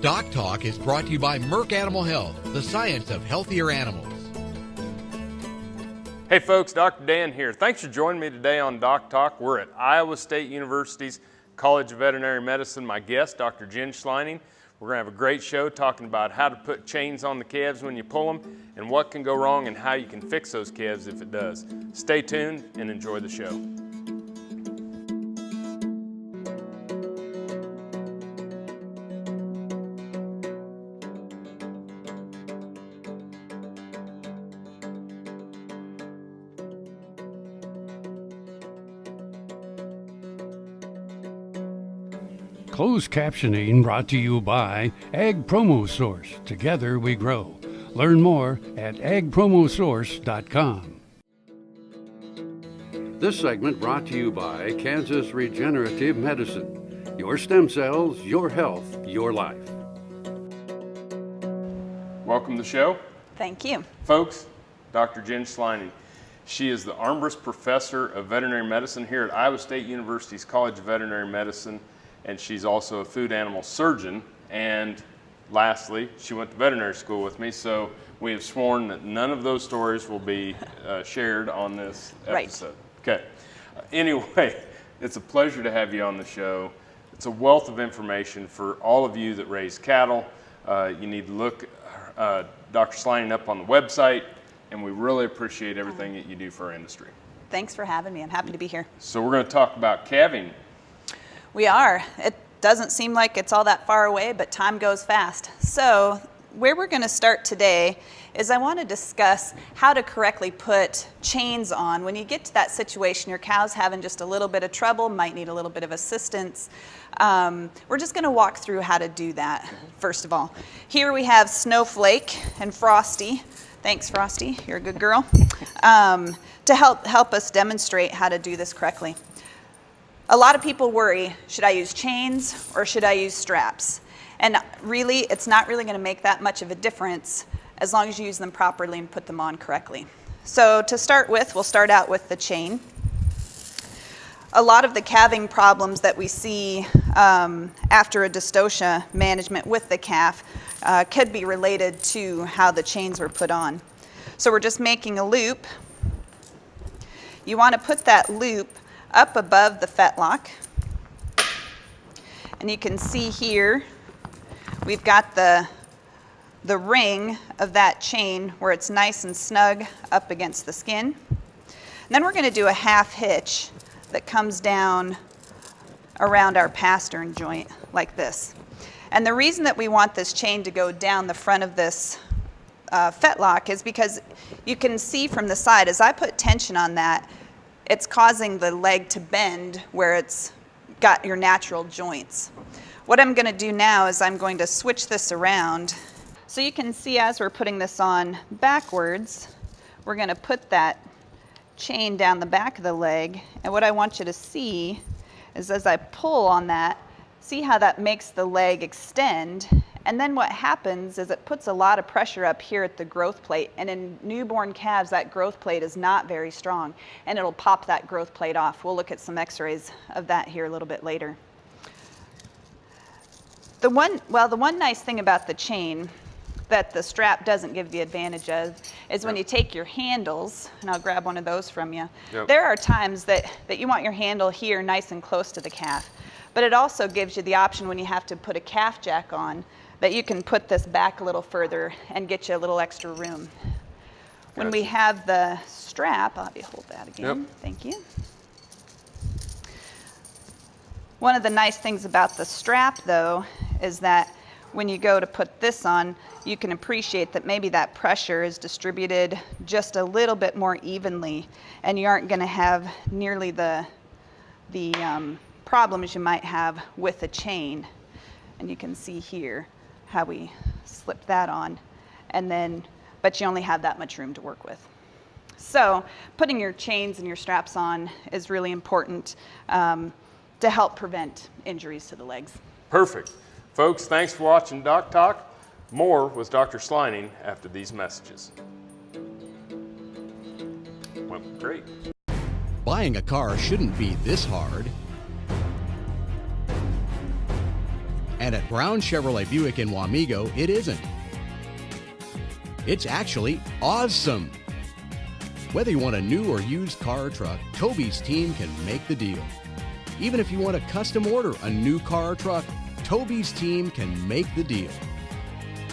DocTalk is brought to you by Merck Animal Health, the science of healthier animals. Hey folks, Dr. Dan here. Thanks for joining me today on DocTalk. We're at Iowa State University's College of Veterinary Medicine. My guest, Dr. Jenn Schleining. We're going to have a great show talking about how to put chains on the calves when you pull them and what can go wrong and how you can fix those calves if it does. Stay tuned and enjoy the show. Closed captioning brought to you by Ag Promo Source. Together we grow. Learn more at agpromosource.com. This segment brought to you by Kansas Regenerative Medicine. Your stem cells, your health, your life. Welcome to the show. Thank you. Folks, Dr. Jenn Schleining. She is the Armbrust Professor of Veterinary Medicine here at Iowa State University's College of Veterinary Medicine. And she's also a food animal surgeon. And lastly, she went to veterinary school with me, so we have sworn that none of those stories will be shared on this episode. Right. Okay. Anyway, it's a pleasure to have you on the show. It's a wealth of information for all of you that raise cattle. You need to look Dr. Schleining up on the website, and we really appreciate everything that you do for our industry. Thanks for having me. I'm happy to be here. So we're going to talk about calving. We are. It doesn't seem like it's all that far away, but time goes fast. So where we're going to start today is I want to discuss how to correctly put chains on. When you get to that situation, your cow's having just a little bit of trouble, might need a little bit of assistance. We're just going to walk through how to do that, first of all. Here we have Snowflake and Frosty. Thanks, Frosty. You're a good girl. To help us demonstrate how to do this correctly. A lot of people worry, should I use chains or should I use straps? And really, it's not really going to make that much of a difference as long as you use them properly and put them on correctly. So to start with, we'll start out with the chain. A lot of the calving problems that we see after a dystocia management with the calf could be related to how the chains were put on. So we're just making a loop. You want to put that loop up above the fetlock. And you can see here, we've got the ring of that chain where it's nice and snug up against the skin. And then we're going to do a half hitch that comes down around our pastern joint like this. And the reason that we want this chain to go down the front of this fetlock is because you can see from the side, as I put tension on that, it's causing the leg to bend where it's got your natural joints. What I'm going to do now is I'm going to switch this around. So you can see as we're putting this on backwards, we're going to put that chain down the back of the leg. And what I want you to see is as I pull on that, see how that makes the leg extend. And then what happens is it puts a lot of pressure up here at the growth plate. And in newborn calves, that growth plate is not very strong. And it'll pop that growth plate off. We'll look at some x-rays of that here a little bit later. The one nice thing about the chain that the strap doesn't give the advantage of is when you take your handles, and I'll grab one of those from you. Yep. There are times that you want your handle here nice and close to the calf. But it also gives you the option when you have to put a calf jack on that you can put this back a little further and get you a little extra room. When we have the strap, I'll have you hold that again. Yep. Thank you. One of the nice things about the strap, though, is that when you go to put this on, you can appreciate that maybe that pressure is distributed just a little bit more evenly, and you aren't going to have nearly the problems you might have with a chain. And you can see here how we slip that on, but you only have that much room to work with. So putting your chains and your straps on is really important to help prevent injuries to the legs. Perfect. Folks, thanks for watching DocTalk. More with Dr. Schleining after these messages. Well, great. Buying a car shouldn't be this hard. And at Brown Chevrolet Buick in Wamego, it isn't. It's actually awesome. Whether you want a new or used car or truck, Toby's team can make the deal. Even if you want to custom order a new car or truck, Toby's team can make the deal.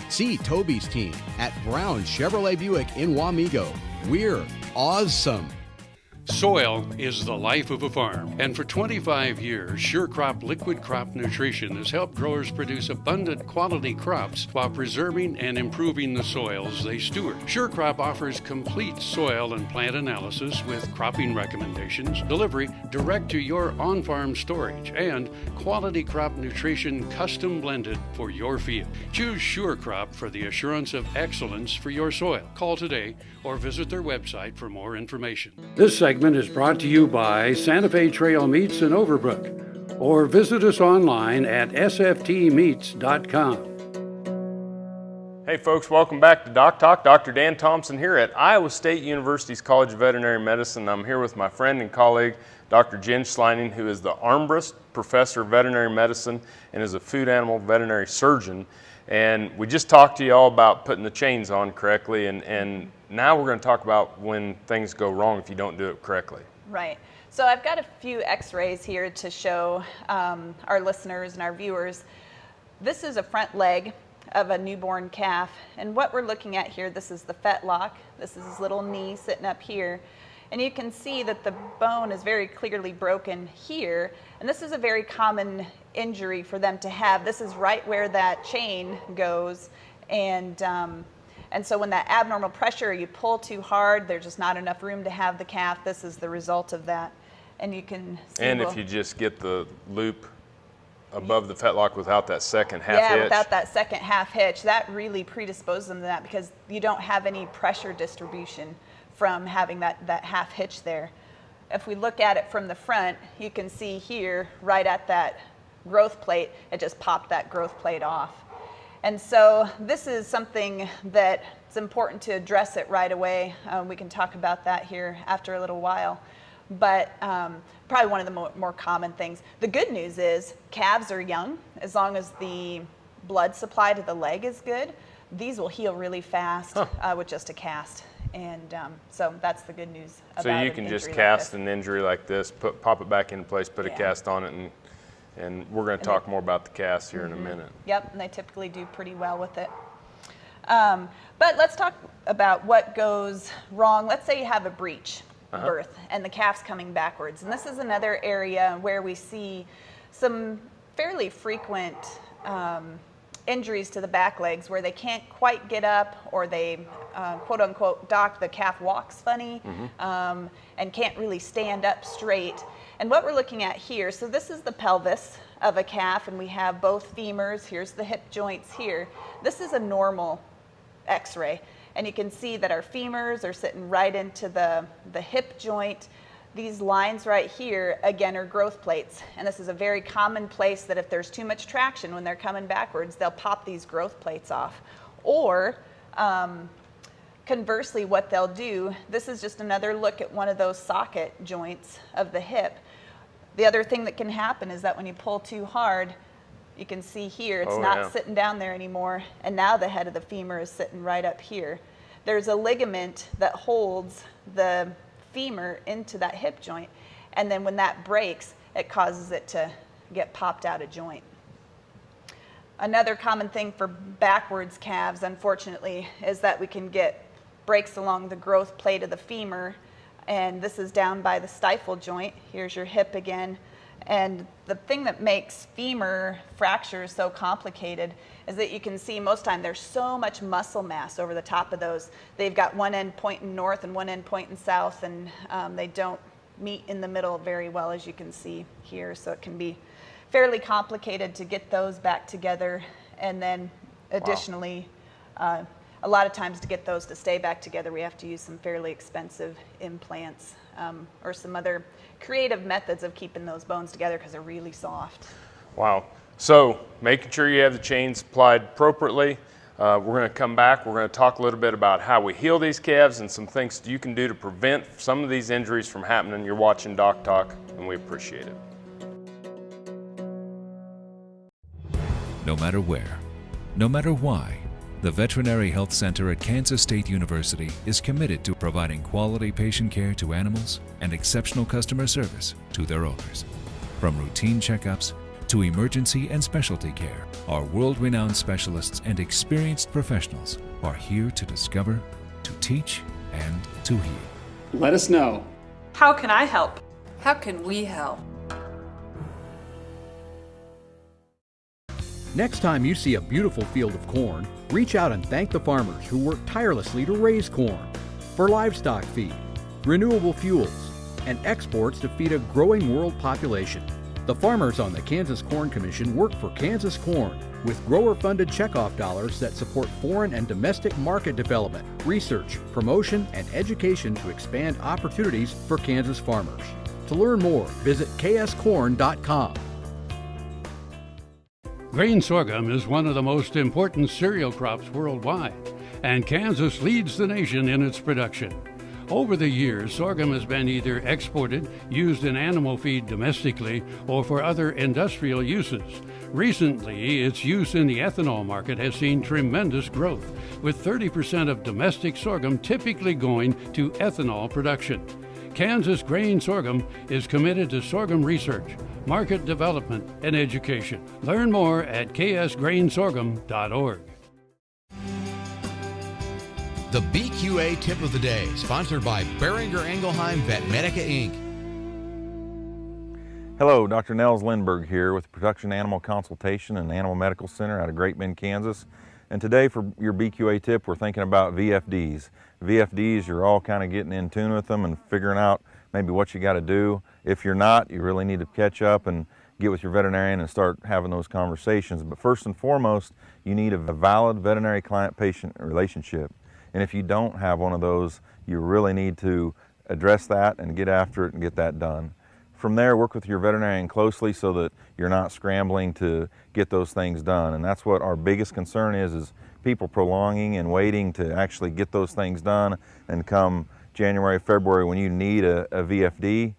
See Toby's team at Brown Chevrolet Buick in Wamego. We're awesome. Soil is the life of a farm, and for 25 years, SureCrop Liquid Crop Nutrition has helped growers produce abundant quality crops while preserving and improving the soils they steward. SureCrop offers complete soil and plant analysis with cropping recommendations, delivery direct to your on-farm storage, and quality crop nutrition custom blended for your field. Choose SureCrop for the assurance of excellence for your soil. Call today or visit their website for more information. This segment is brought to you by Santa Fe Trail Meats in Overbrook, or visit us online at sftmeats.com. Hey folks, welcome back to DocTalk. Dr. Dan Thomson here at Iowa State University's College of Veterinary Medicine. I'm here with my friend and colleague, Dr. Jenn Schleining, who is the Armbrust Professor of Veterinary Medicine and is a food animal veterinary surgeon. And we just talked to you all about putting the chains on correctly, and now we're going to talk about when things go wrong if you don't do it correctly. Right. So I've got a few x-rays here to show our listeners and our viewers. This is a front leg of a newborn calf, and what we're looking at here, this is the fetlock. This is his little knee sitting up here. And you can see that the bone is very clearly broken here, and this is a very common injury for them to have. This is right where that chain goes, and so when that abnormal pressure, you pull too hard, there's just not enough room to have the calf. This is the result of that, and you can see. And if you just get the loop above the fetlock without that second half hitch. Yeah, without that second half hitch, that really predisposes them to that because you don't have any pressure distribution from having that half hitch there. If we look at it from the front, you can see here, right at that growth plate, it just popped that growth plate off. And so this is something that it's important to address it right away. We can talk about that here after a little while. But probably one of the more common things. The good news is calves are young. As long as the blood supply to the leg is good, these will heal really fast with just a cast. And so that's the good news about So you can just cast an injury like this, pop it back into place, put a cast on it, and we're going to talk more about the cast here in a minute. Yep, and they typically do pretty well with it. But let's talk about what goes wrong. Let's say you have a breech birth and the calf's coming backwards. And this is another area where we see some fairly frequent injuries to the back legs where they can't quite get up, or they, quote unquote, doc, the calf walks funny and can't really stand up straight. And what we're looking at here, so this is the pelvis of a calf, and we have both femurs. Here's the hip joints here. This is a normal x-ray, and you can see that our femurs are sitting right into the hip joint. These lines right here, again, are growth plates, and this is a very common place that if there's too much traction when they're coming backwards, they'll pop these growth plates off. Or conversely, what they'll do, this is just another look at one of those socket joints of the hip. The other thing that can happen is that when you pull too hard, you can see here, it's not sitting down there anymore, and now the head of the femur is sitting right up here. There's a ligament that holds the femur into that hip joint, and then when that breaks, it causes it to get popped out of joint. Another common thing for backwards calves, unfortunately, is that we can get breaks along the growth plate of the femur, and this is down by the stifle joint. Here's your hip again. And the thing that makes femur fractures so complicated is that you can see most of the time there's so much muscle mass over the top of those. They've got one end pointing north and one end pointing south, and they don't meet in the middle very well, as you can see here. So it can be fairly complicated to get those back together. And then additionally, a lot of times to get those to stay back together, we have to use some fairly expensive implants or some other creative methods of keeping those bones together because they're really soft. Wow. So making sure you have the chains applied appropriately. We're going to come back. We're going to talk a little bit about how we heal these calves and some things you can do to prevent some of these injuries from happening. You're watching DocTalk, and we appreciate it. no matter where, no matter why. The Veterinary Health Center at Kansas State University is committed to providing quality patient care to animals and exceptional customer service to their owners. From routine checkups to emergency and specialty care, our world-renowned specialists and experienced professionals are here to discover, to teach, and to heal. Let us know. How can I help? How can we help? Next time you see a beautiful field of corn, reach out and thank the farmers who work tirelessly to raise corn for livestock feed, renewable fuels, and exports to feed a growing world population. The farmers on the Kansas Corn Commission work for Kansas Corn with grower-funded checkoff dollars that support foreign and domestic market development, research, promotion, and education to expand opportunities for Kansas farmers. To learn more, visit kscorn.com. Grain sorghum is one of the most important cereal crops worldwide, and Kansas leads the nation in its production. Over the years, sorghum has been either exported, used in animal feed domestically, or for other industrial uses. Recently, its use in the ethanol market has seen tremendous growth, with 30% of domestic sorghum typically going to ethanol production. Kansas Grain Sorghum is committed to sorghum research, market development, and education. Learn more at ksgrainsorghum.org. The BQA Tip of the Day, sponsored by Beringer Engelheim Vetmedica, Inc. Hello, Dr. Nels Lindberg here with the Production Animal Consultation and Animal Medical Center out of Great Bend, Kansas. And today for your BQA tip, we're thinking about VFDs. VFDs, you're all kind of getting in tune with them and figuring out maybe what you got to do. If you're not, you really need to catch up and get with your veterinarian and start having those conversations. But first and foremost, you need a valid veterinary client-patient relationship. And if you don't have one of those, you really need to address that and get after it and get that done. From there, work with your veterinarian closely so that you're not scrambling to get those things done. And that's what our biggest concern is people prolonging and waiting to actually get those things done. And come January, February, when you need a VFD,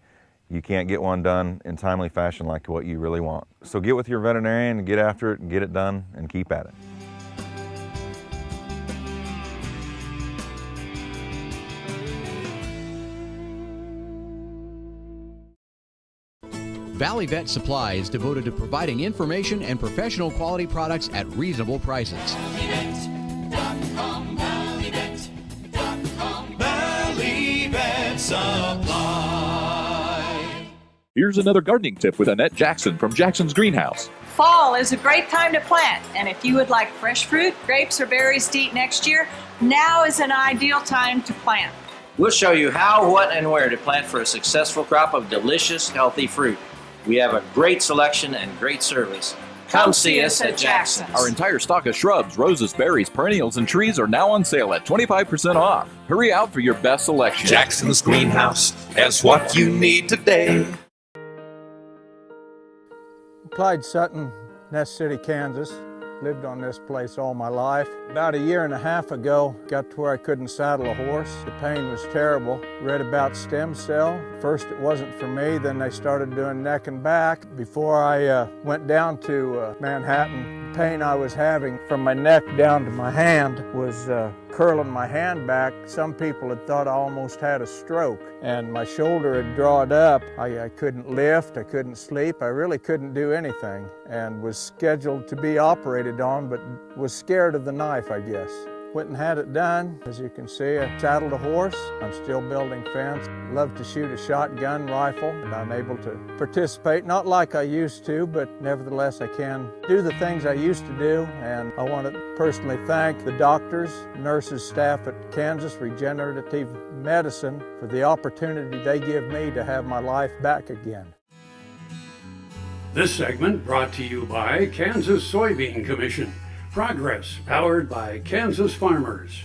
you can't get one done in timely fashion like what you really want. So get with your veterinarian and get after it and get it done and keep at it. Valley Vet Supply is devoted to providing information and professional quality products at reasonable prices. ValleyVet.com, ValleyVet.com, Valley Vet Supply. Here's another gardening tip with Annette Jackson from Jackson's Greenhouse. Fall is a great time to plant, and if you would like fresh fruit, grapes, or berries to eat next year, now is an ideal time to plant. We'll show you how, what, and where to plant for a successful crop of delicious, healthy fruit. We have a great selection and great service. Come see us at Jackson's. Our entire stock of shrubs, roses, berries, perennials, and trees are now on sale at 25% off. Hurry out for your best selection. Jackson's Greenhouse has what you need today. Clyde Sutton, Nest City, Kansas. Lived on this place all my life. About a year and a half ago, got to where I couldn't saddle a horse. The pain was terrible. Read about stem cell. First it wasn't for me, then they started doing neck and back. Before I went down to Manhattan, the pain I was having from my neck down to my hand was curling my hand back. Some people had thought I almost had a stroke, and my shoulder had drawed up. I couldn't lift, I couldn't sleep, I really couldn't do anything, and was scheduled to be operated on, but was scared of the knife, I guess. Went and had it done. As you can see, I saddled a horse. I'm still building fence. Love to shoot a shotgun rifle, and I'm able to participate, not like I used to, but nevertheless I can do the things I used to do. And I want to personally thank the doctors, nurses, staff at Kansas Regenerative Medicine for the opportunity they give me to have my life back again. This segment brought to you by Kansas Soybean Commission. Progress, powered by Kansas farmers.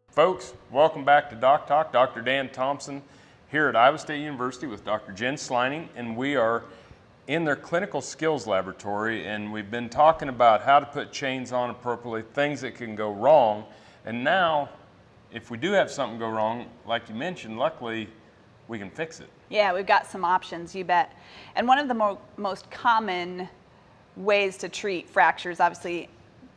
Folks, welcome back to DocTalk. Dr. Dan Thomson here at Iowa State University with Dr. Jenn Schleining, and we are in their clinical skills laboratory, and we've been talking about how to put chains on appropriately, things that can go wrong. And now, if we do have something go wrong, like you mentioned, luckily we can fix it. Yeah, we've got some options, you bet. And one of the most common ways to treat fractures. Obviously,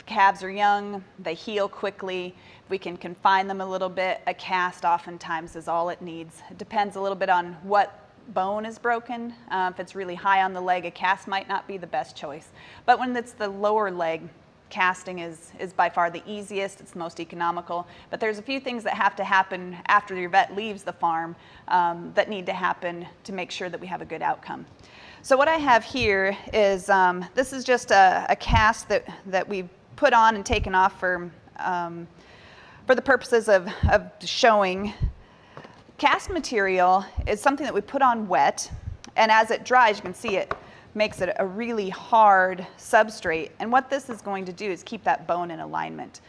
calves are young, they heal quickly. We can confine them a little bit. A cast oftentimes is all it needs. It depends a little bit on what bone is broken. If it's really high on the leg, a cast might not be the best choice. But when it's the lower leg, casting is by far the easiest, it's the most economical. But there's a few things that have to happen after your vet leaves the farm that need to happen to make sure that we have a good outcome. So what I have here is, this is just a cast that we've put on and taken off for the purposes of showing. Cast material is something that we put on wet, and as it dries, you can see it makes it a really hard substrate. And what this is going to do is keep that bone in alignment.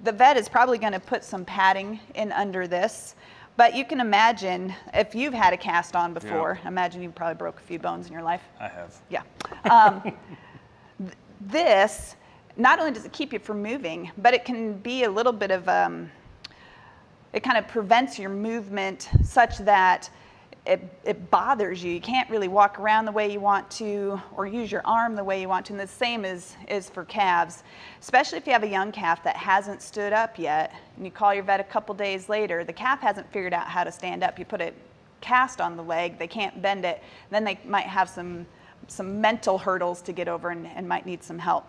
The vet is probably going to put some padding in under this, but you can imagine if you've had a cast on before, imagine you probably broke a few bones in your life. I have. Yeah. This, not only does it keep you from moving, but it can be a little bit of, it kind of prevents your movement such that it bothers you. You can't really walk around the way you want to or use your arm the way you want to. And the same is for calves, especially if you have a young calf that hasn't stood up yet and you call your vet a couple days later. The calf hasn't figured out how to stand up. You put a cast on the leg, they can't bend it. Then they might have some mental hurdles to get over and might need some help.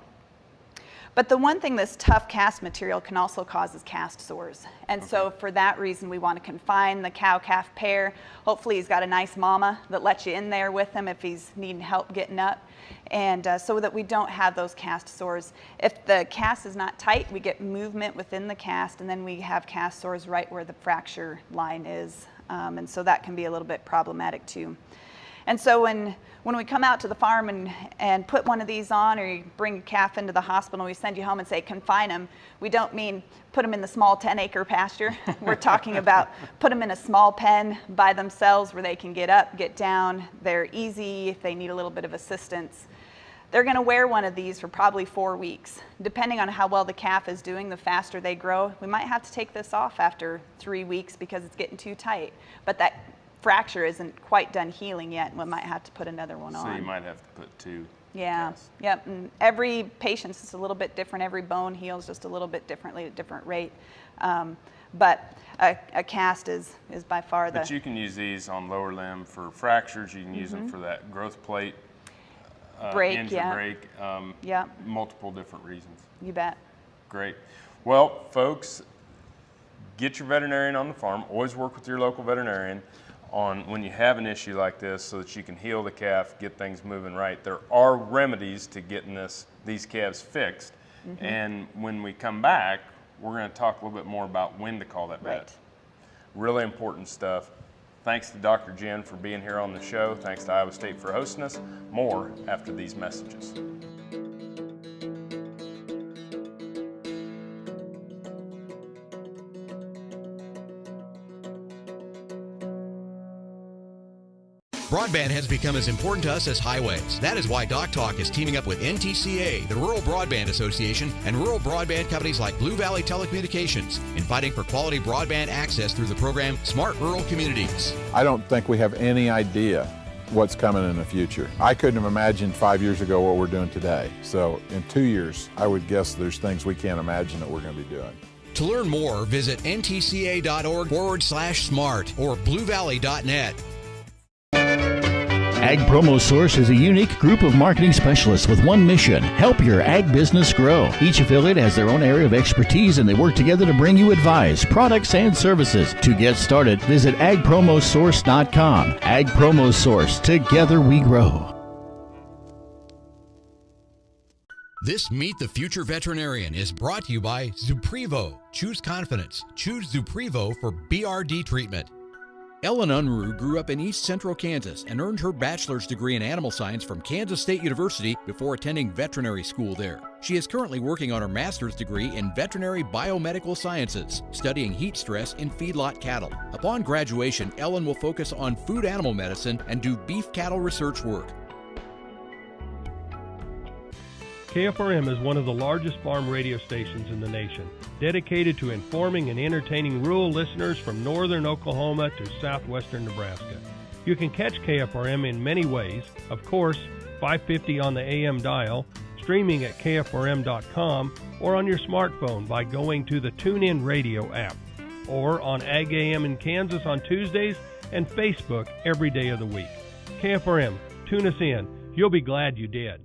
But the one thing this tough cast material can also cause is cast sores. And so for that reason, we want to confine the cow-calf pair. Hopefully he's got a nice mama that lets you in there with him if he's needing help getting up. And so that we don't have those cast sores. If the cast is not tight, we get movement within the cast, and then we have cast sores right where the fracture line is. And so that can be a little bit problematic too. And so when we come out to the farm and put one of these on, or you bring a calf into the hospital and we send you home and say confine them, we don't mean put them in the small 10-acre pasture. We're talking about put them in a small pen by themselves where they can get up, get down. They're easy if they need a little bit of assistance. They're going to wear one of these for probably 4 weeks. Depending on how well the calf is doing, the faster they grow. We might have to take this off after 3 weeks because it's getting too tight. But that fracture isn't quite done healing yet, and we might have to put another one on. So you might have to put two. Yeah, yep. And every patient's is a little bit different. Every bone heals just a little bit differently at a different rate. But a cast is by far the... But you can use these on lower limb for fractures. You can use them for that growth plate break, injury break. Multiple different reasons. You bet. Great. Well, folks, get your veterinarian on the farm. Always work with your local veterinarian on when you have an issue like this so that you can heal the calf, get things moving right. There are remedies to getting these calves fixed. And when we come back, we're going to talk a little bit more about when to call that vet. Really important stuff. Thanks to Dr. Jenn for being here on the show. Thanks to Iowa State for hosting us. More after these messages. Broadband has become as important to us as highways. That is why DocTalk is teaming up with NTCA, the Rural Broadband Association, and rural broadband companies like Blue Valley Telecommunications in fighting for quality broadband access through the program Smart Rural Communities. I don't think we have any idea what's coming in the future. I couldn't have imagined 5 years ago what we're doing today. So in 2 years, I would guess there's things we can't imagine that we're going to be doing. To learn more, visit ntca.org/smart or bluevalley.net. Ag Promo Source is a unique group of marketing specialists with one mission: help your ag business grow. Each affiliate has their own area of expertise, and they work together to bring you advice, products, and services. To get started, visit agpromosource.com. Ag Promo Source. Together we grow. This Meet the Future Veterinarian is brought to you by Zuprevo. Choose confidence. Choose Zuprevo for BRD treatment. Ellen Unruh grew up in East Central Kansas and earned her bachelor's degree in animal science from Kansas State University before attending veterinary school there. She is currently working on her master's degree in veterinary biomedical sciences, studying heat stress in feedlot cattle. Upon graduation, Ellen will focus on food animal medicine and do beef cattle research work. KFRM is one of the largest farm radio stations in the nation, dedicated to informing and entertaining rural listeners from northern Oklahoma to southwestern Nebraska. You can catch KFRM in many ways. Of course, 550 on the AM dial, streaming at KFRM.com, or on your smartphone by going to the TuneIn Radio app, or on Ag AM in Kansas on Tuesdays and Facebook every day of the week. KFRM, tune us in. You'll be glad you did.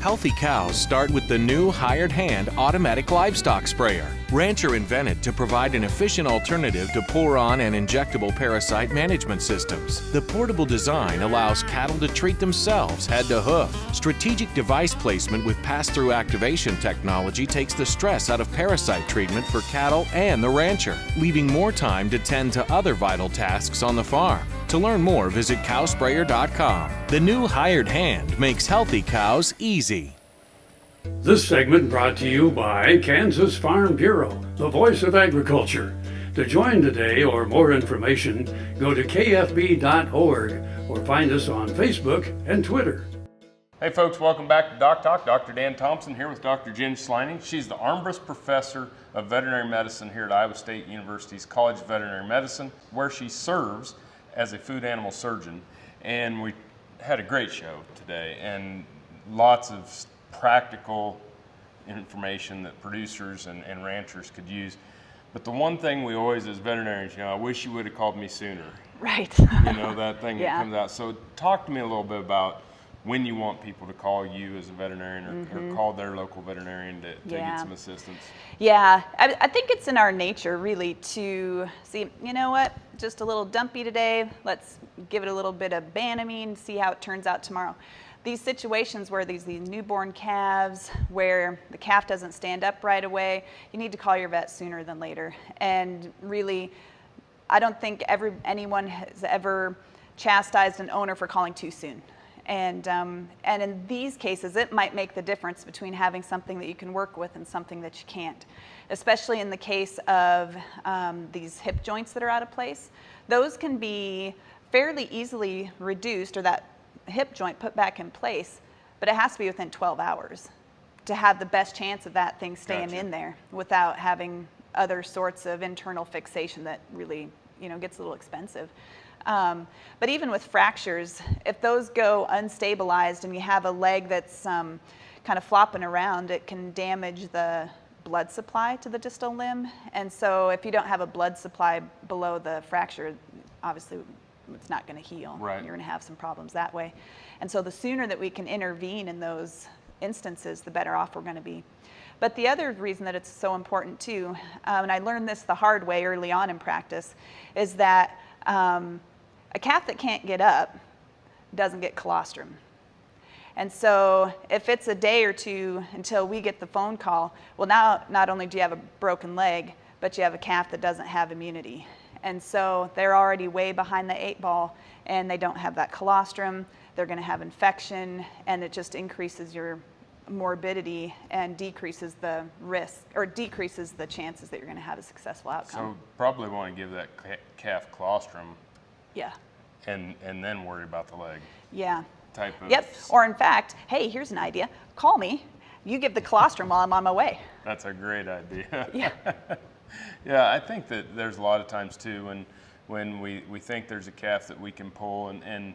Healthy cows start with the new hired hand automatic livestock sprayer. Rancher invented to provide an efficient alternative to pour-on and injectable parasite management systems. The portable design allows cattle to treat themselves head to hoof. Strategic device placement with pass-through activation technology takes the stress out of parasite treatment for cattle and the rancher, leaving more time to tend to other vital tasks on the farm. To learn more, visit cowsprayer.com. The new hired hand makes healthy cows easy. This segment brought to you by Kansas Farm Bureau, the voice of agriculture. To join today or more information, go to kfb.org or find us on Facebook and Twitter. Hey folks, welcome back to DocTalk. Dr. Dan Thomson here with Dr. Jenn Schleining. She's the Armbrust Professor of Veterinary Medicine here at Iowa State University's College of Veterinary Medicine, where she serves as a food animal surgeon. And we had a great show today and lots of practical information that producers and ranchers could use. But the one thing we always, as veterinarians, I wish you would have called me sooner. Right. That thing that comes out. So talk to me a little bit about when you want people to call you as a veterinarian or call their local veterinarian to get some assistance. Yeah, I think it's in our nature really to see, you know what, just a little dumpy today, let's give it a little bit of Banamine, see how it turns out tomorrow. These situations where these newborn calves, where the calf doesn't stand up right away, you need to call your vet sooner than later. And really, I don't think anyone has ever chastised an owner for calling too soon. And in these cases, it might make the difference between having something that you can work with and something that you can't, especially in the case of these hip joints that are out of place. Those can be fairly easily reduced, or that hip joint put back in place, but it has to be within 12 hours to have the best chance of that thing staying in there without having other sorts of internal fixation that really, gets a little expensive. But even with fractures, if those go unstabilized and you have a leg that's kind of flopping around, it can damage the blood supply to the distal limb. And so if you don't have a blood supply below the fracture, obviously it's not going to heal. Right. You're going to have some problems that way. And so the sooner that we can intervene in those instances, the better off we're going to be. But the other reason that it's so important too, and I learned this the hard way early on in practice, is that a calf that can't get up doesn't get colostrum. And so if it's a day or two until we get the phone call, well, now not only do you have a broken leg, but you have a calf that doesn't have immunity. And so they're already way behind the 8 ball and they don't have that colostrum. They're going to have infection, and it just increases your morbidity and decreases the risk, or decreases the chances that you're going to have a successful outcome. So probably want to give that calf colostrum. Yeah. And then worry about the leg. Yeah. Type of. Yep. Or in fact, hey, here's an idea. Call me. You give the colostrum while I'm on my way. That's a great idea. Yeah. Yeah, I think that there's a lot of times too when we think there's a calf that we can pull and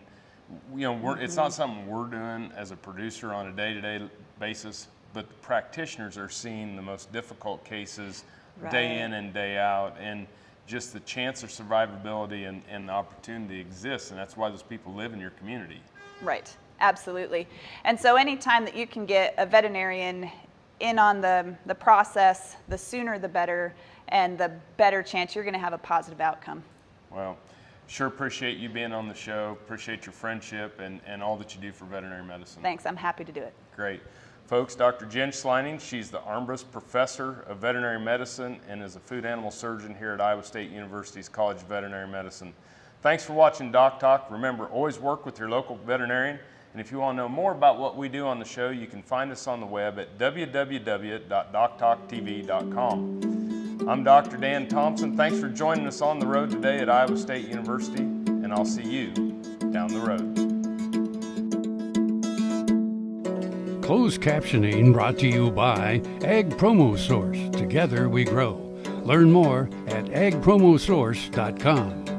it's not something we're doing as a producer on a day-to-day basis, but the practitioners are seeing the most difficult cases day in and day out, and just the chance of survivability and the opportunity exists, and that's why those people live in your community. Right, absolutely. And so anytime that you can get a veterinarian in on the process, the sooner the better, and the better chance you're going to have a positive outcome. Well, sure appreciate you being on the show, appreciate your friendship and all that you do for veterinary medicine. Thanks, I'm happy to do it. Great. Folks, Dr. Jenn Schleining, she's the Armbrust Professor of Veterinary Medicine and is a food animal surgeon here at Iowa State University's College of Veterinary Medicine. Thanks for watching DocTalk. Remember, always work with your local veterinarian. And if you want to know more about what we do on the show, you can find us on the web at www.doctalktv.com. I'm Dr. Dan Thomson. Thanks for joining us on the road today at Iowa State University, and I'll see you down the road. Closed captioning brought to you by Ag Promo Source. Together we grow. Learn more at agpromosource.com.